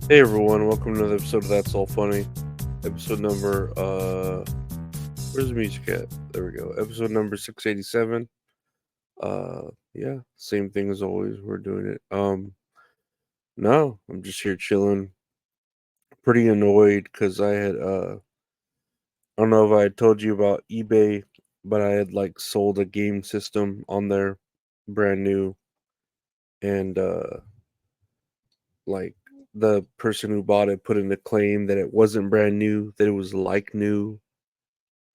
Hey everyone, welcome to another episode of That's All Funny. Episode number where's the music at? There we go. Episode number 687. Yeah, same thing as always. We're doing it. No, I'm just here chilling. Pretty annoyed cuz I don't know if I had told you about eBay, but I had like sold a game system on there brand new and like the person who bought it put in a claim that it wasn't brand new, that it was like new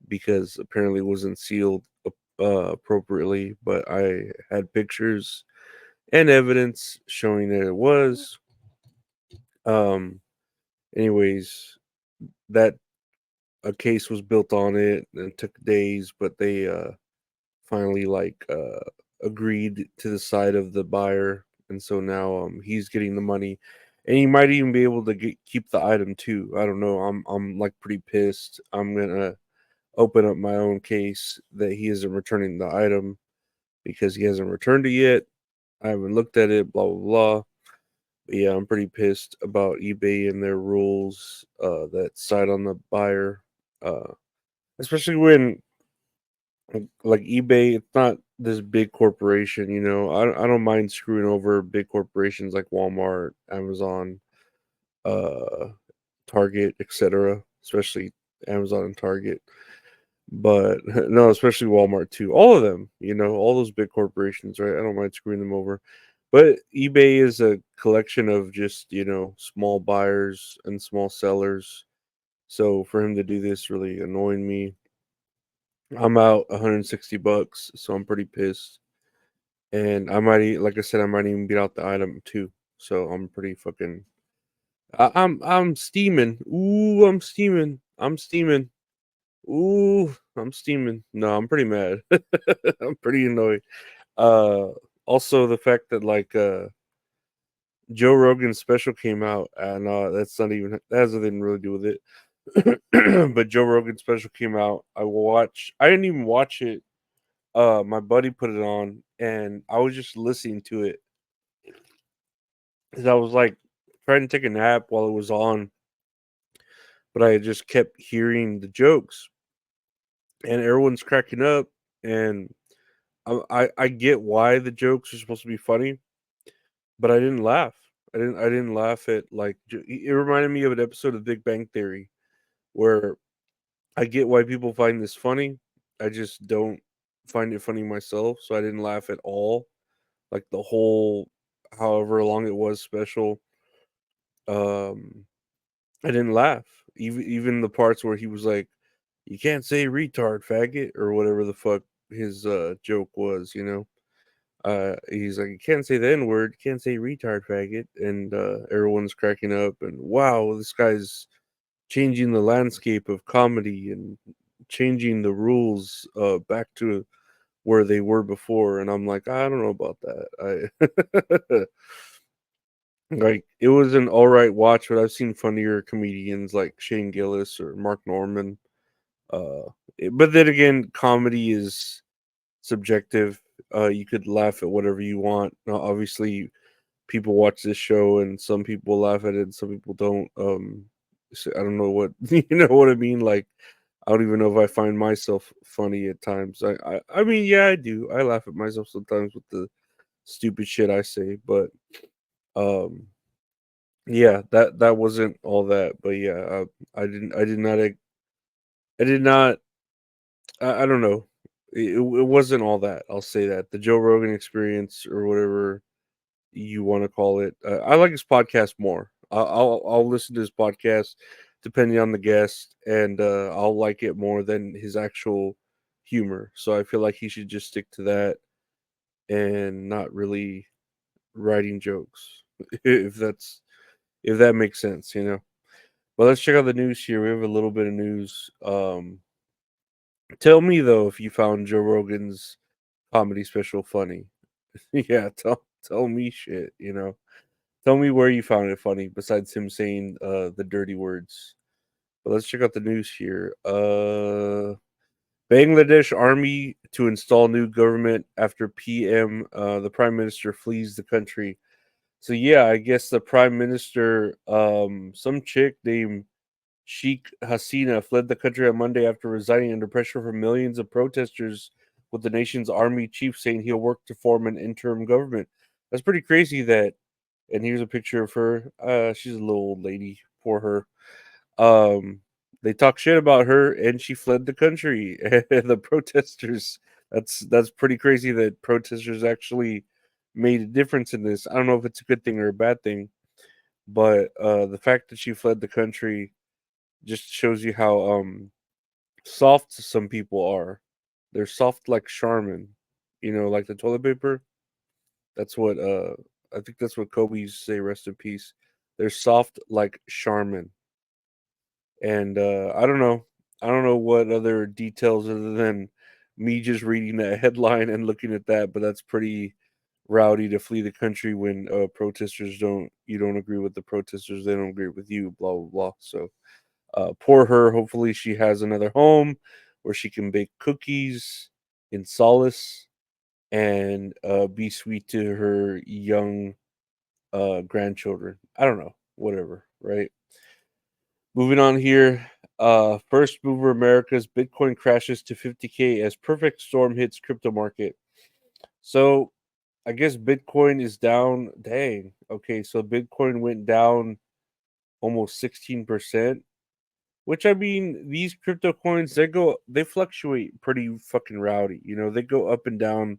because apparently it wasn't sealed appropriately, but I had pictures and evidence showing that it was. Um, anyways, that a case was built on it and it took days, but they finally agreed to the side of the buyer, and so now he's getting the money, and he might even be able to keep the item too. I don't know. I'm like pretty pissed. I'm gonna open up my own case that he isn't returning the item because he hasn't returned it yet. I haven't looked at it, blah blah blah. But yeah, I'm pretty pissed about eBay and their rules that side on the buyer. Especially when like eBay, it's not this big corporation, you know. I don't mind screwing over big corporations like Walmart, Amazon, uh Target, etc. Especially Amazon and Target. But no, especially Walmart too. All of them, you know, all those big corporations, right? I don't mind screwing them over. But eBay is a collection of just, you know, small buyers and small sellers. So for him to do this really annoying me. I'm out $160, so I'm pretty pissed. And like I said, I might even beat out the item too. So I'm pretty fucking I'm steaming. Ooh, I'm steaming. I'm steaming. Ooh, I'm steaming. No, I'm pretty mad. I'm pretty annoyed. Uh, Also the fact that Joe Rogan's special came out, and that's not even that has nothing to really do with it. But Joe Rogan's special came out. I didn't even watch it. My buddy put it on, and I was just listening to it because I was like trying to take a nap while it was on, but I just kept hearing the jokes, and everyone's cracking up, and I get why the jokes are supposed to be funny, but I didn't laugh. I didn't laugh at it reminded me of an episode of Big Bang Theory where I get why people find this funny. I just don't find it funny myself, so I didn't laugh at all. Like the whole however long it was special, um I didn't laugh. Even the parts where he was like, "You can't say retard, faggot," or whatever the fuck his joke was, you know. He's like, "You can't say the N word, you can't say retard, faggot," and everyone's cracking up. And wow, this guy's changing the landscape of comedy and changing the rules back to where they were before. And I'm like, I don't know about that. I like it was an all right watch, but I've seen funnier comedians like Shane Gillis or Mark Norman. Uh, but then again, comedy is subjective. You could laugh at whatever you want. Now, obviously, people watch this show, and some people laugh at it, and some people don't. So I don't know what you know what I mean. Like, I don't even know if I find myself funny at times. I mean, yeah, I do. I laugh at myself sometimes with the stupid shit I say, but um, yeah, that wasn't all that. But yeah, I did not. I don't know. It wasn't all that. I'll say that the Joe Rogan Experience or whatever you want to call it. I like his podcast more. I'll listen to his podcast depending on the guest, and I'll like it more than his actual humor. So I feel like he should just stick to that and not really writing jokes, if that makes sense, you know. But let's check out the news here. We have a little bit of news. Tell me though if you found Joe Rogan's comedy special funny. Yeah, tell me shit. You know. Tell me where you found it funny besides him saying the dirty words. But let's check out the news here. Bangladesh army to install new government after PM the prime minister flees the country. So yeah, I guess the prime minister, some chick named Sheikh Hasina fled the country on Monday after resigning under pressure from millions of protesters, with the nation's army chief saying he'll work to form an interim government. That's pretty crazy that, and here's a picture of her. She's a little old lady, poor her. Um, they talk shit about her, and she fled the country. And the protesters. That's pretty crazy that protesters actually made a difference in this. I don't know if it's a good thing or a bad thing, but the fact that she fled the country just shows you how soft some people are. They're soft like Charmin, like the toilet paper. That's what I think that's what Kobe used to say. Rest in peace. They're soft like Charmin. And I don't know what other details other than me just reading that headline and looking at that, but that's pretty rowdy to flee the country when protesters don't you don't agree with the protesters, they don't agree with you, blah blah blah. So poor her. Hopefully she has another home where she can bake cookies in solace and be sweet to her young grandchildren. I don't know, whatever, right? Moving on here. First mover America's Bitcoin crashes to 50K as perfect storm hits crypto market. So I guess Bitcoin is down. Dang. Okay, so Bitcoin went down almost 16%. Which I mean, these crypto coins they fluctuate pretty fucking rowdy. They go up and down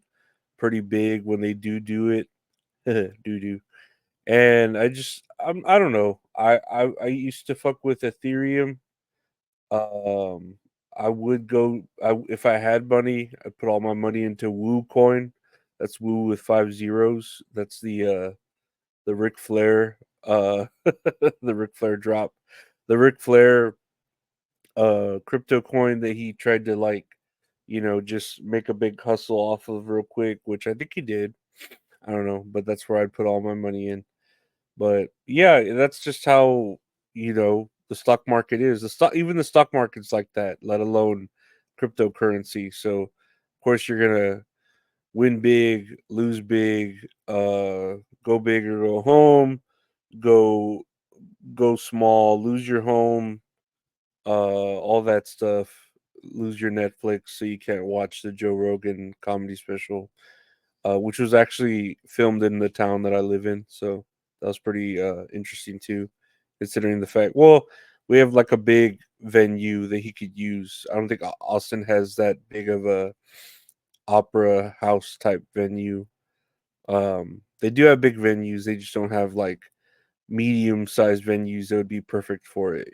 pretty big when they do it. do. And I don't know. I used to fuck with Ethereum. Um, I would go. If I had money, I'd put all my money into Woo coin. That's Woo with 5 zeros. That's the Ric Flair the Ric Flair drop. The Ric Flair crypto coin that he tried to just make a big hustle off of real quick, which I think he did. I don't know, but that's where I'd put all my money in. But yeah, that's just how the stock market is. Even the stock market's like that, let alone cryptocurrency. So of course you're gonna win big, lose big, go big or go home, go go small, lose your home, all that stuff. Lose your Netflix so you can't watch the Joe Rogan comedy special, which was actually filmed in the town that I live in. So that was pretty interesting too, considering the fact. Well, we have like a big venue that he could use. I don't think Austin has that big of a opera house type venue. They do have big venues. They just don't have like medium-sized venues that would be perfect for it.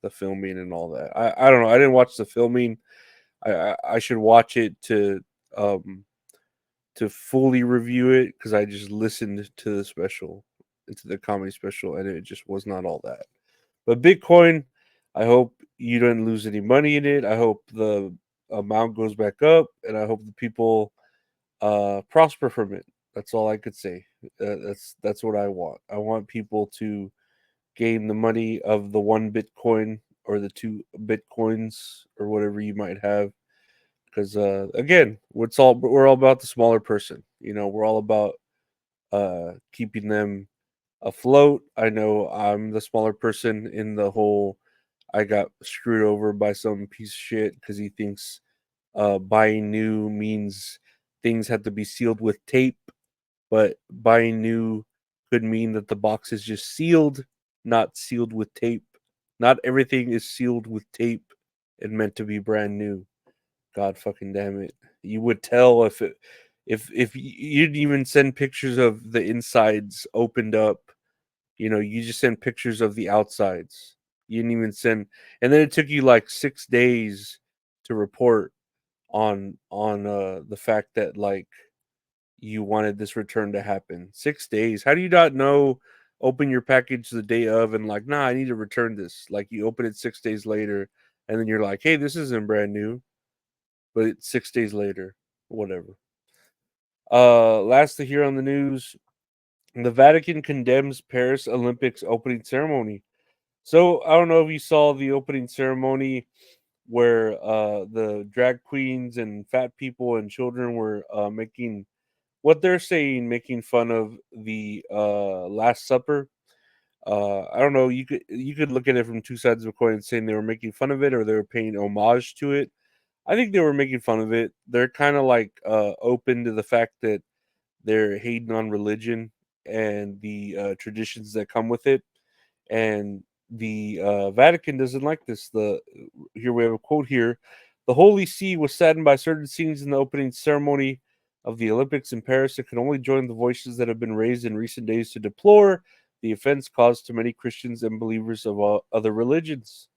The filming and all that. I don't know. I didn't watch the filming. I should watch it um to fully review it because I just listened to the special, into the comedy special, and it just was not all that. But Bitcoin, I hope you didn't lose any money in it. I hope the amount goes back up, and I hope the people prosper from it. That's all I could say. That's what I want. I want people to gain the money of the one Bitcoin or the two Bitcoins or whatever you might have. Because again, we're all about the smaller person. We're all about keeping them afloat. I know I'm the smaller person in the whole. I got screwed over by some piece of shit because he thinks buying new means things have to be sealed with tape, but buying new could mean that the box is just sealed, not sealed with tape. Not everything is sealed with tape and meant to be brand new. God fucking damn it. You would tell if you didn't even send pictures of the insides opened up. You just send pictures of the outsides. You didn't even send, and then it took you like 6 days to report on the fact that like you wanted this return to happen. 6 days. How do you not know? Open your package the day of and like, nah, I need to return this. Like you open it 6 days later, and then you're like, hey, this isn't brand new, but it's 6 days later. Whatever. Lastly, here on the news, the Vatican condemns Paris Olympics opening ceremony. So I don't know if you saw the opening ceremony where the drag queens and fat people and children were making what they're saying, making fun of the Last Supper. I don't know. You could look at it from two sides of a coin, saying they were making fun of it or they were paying homage to it. I think they were making fun of it. They're kind of like open to the fact that they're hating on religion and the traditions that come with it. And the Vatican doesn't like this. The Here we have a quote here: "The Holy See was saddened by certain scenes in the opening ceremony of the Olympics in Paris. It can only join the voices that have been raised in recent days to deplore the offense caused to many Christians and believers of other religions."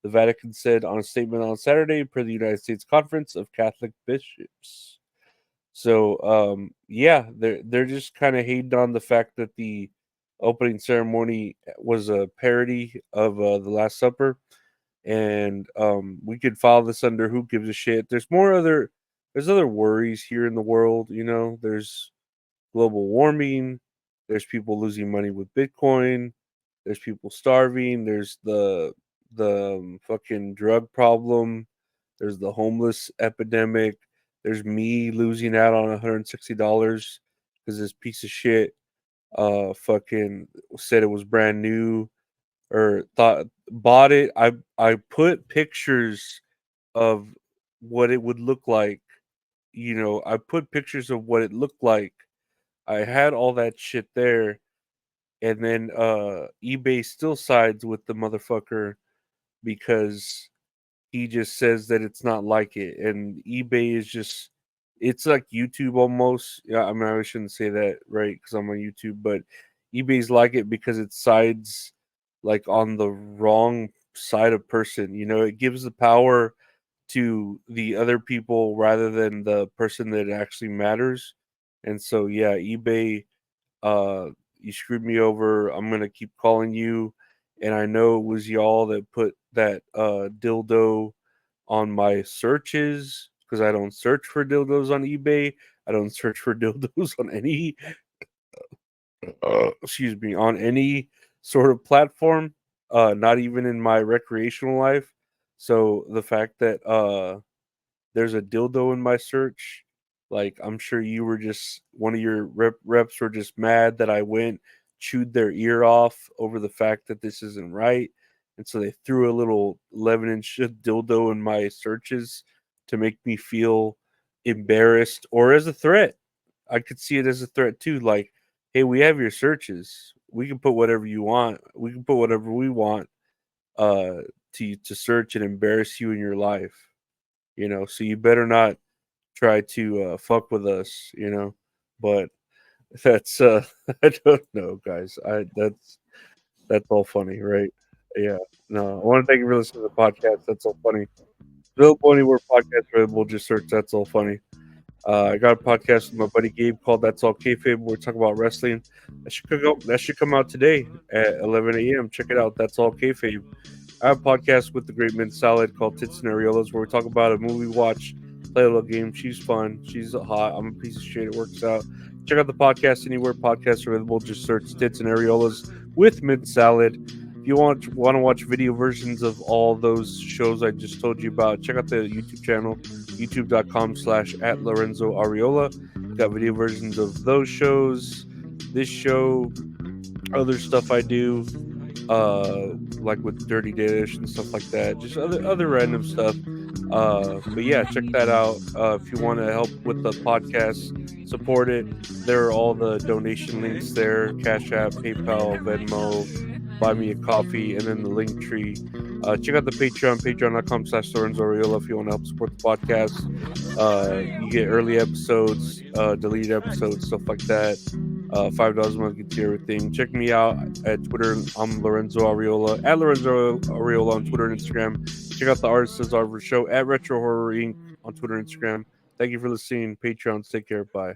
The Vatican said on a statement on Saturday, per the United States Conference of Catholic Bishops. So yeah, they're just kind of hating on the fact that the opening ceremony was a parody of the Last Supper, and we could file this under who gives a shit. There's other worries here in the world. There's global warming. There's people losing money with Bitcoin. There's people starving. There's the fucking drug problem. There's the homeless epidemic. There's me losing out on $160 because this piece of shit fucking said it was brand new or thought bought it. I put pictures of what it would look like. I put pictures of what it looked like. I had all that shit there, and then eBay still sides with the motherfucker because he just says that it's not like it, and eBay is just it's like YouTube almost. Yeah, I mean I shouldn't say that, right, because I'm on YouTube, but eBay's like it because it sides like on the wrong side of person. It gives the power to the other people rather than the person that actually matters. And so yeah, eBay, uh, you screwed me over. I'm gonna keep calling you. And I know it was y'all that put that dildo on my searches because I don't search for dildos on eBay. I don't search for dildos on any excuse me, on any sort of platform, not even in my recreational life. So the fact that there's a dildo in my search. Like, I'm sure you were just one of your reps were just mad that I went, chewed their ear off over the fact that this isn't right. And so they threw a little 11-inch dildo in my searches to make me feel embarrassed or as a threat. I could see it as a threat too. Like, hey, we have your searches. We can put whatever you want. We can put whatever we want uh, to search and embarrass you in your life. So you better not try to fuck with us. But that's I don't know, guys. I that's all funny, right? Yeah. No, I want to thank you for listening to the podcast. That's all funny. Available anywhere podcasts available. Just search "That's All Funny." I got a podcast with my buddy Gabe called "That's All Kayfabe." Where we talk about wrestling. That should come out today at 11 a.m. Check it out. That's all kayfabe. I have a podcast with the Great Mint Salad called Tits and Areolas where we talk about a movie watch, play a little game. She's fun. She's hot. I'm a piece of shit. It works out. Check out the podcast anywhere podcasts are available. Just search Tits and Areolas with Mint Salad. If you want to watch video versions of all those shows I just told you about, check out the YouTube channel, youtube.com/at Lorenzo Areola. Got video versions of those shows, this show, other stuff I do, like with Dirty Dish and stuff like that, just other random stuff. But yeah, check that out. If you want to help with the podcast, support it. There are all the donation links there: Cash App, PayPal, Venmo, Buy Me a Coffee, and then the link tree. Check out the Patreon, patreon.com/Lorenzo Ariola if you want to help support the podcast. You get early episodes, deleted episodes, stuff like that. $5 a month gets you everything. Check me out at Twitter. I'm Lorenzo Ariola, at Lorenzo Ariola on Twitter and Instagram. Check out the Artists Arbor Show at Retro Horror Inc. on Twitter and Instagram. Thank you for listening. Patreons, take care. Bye.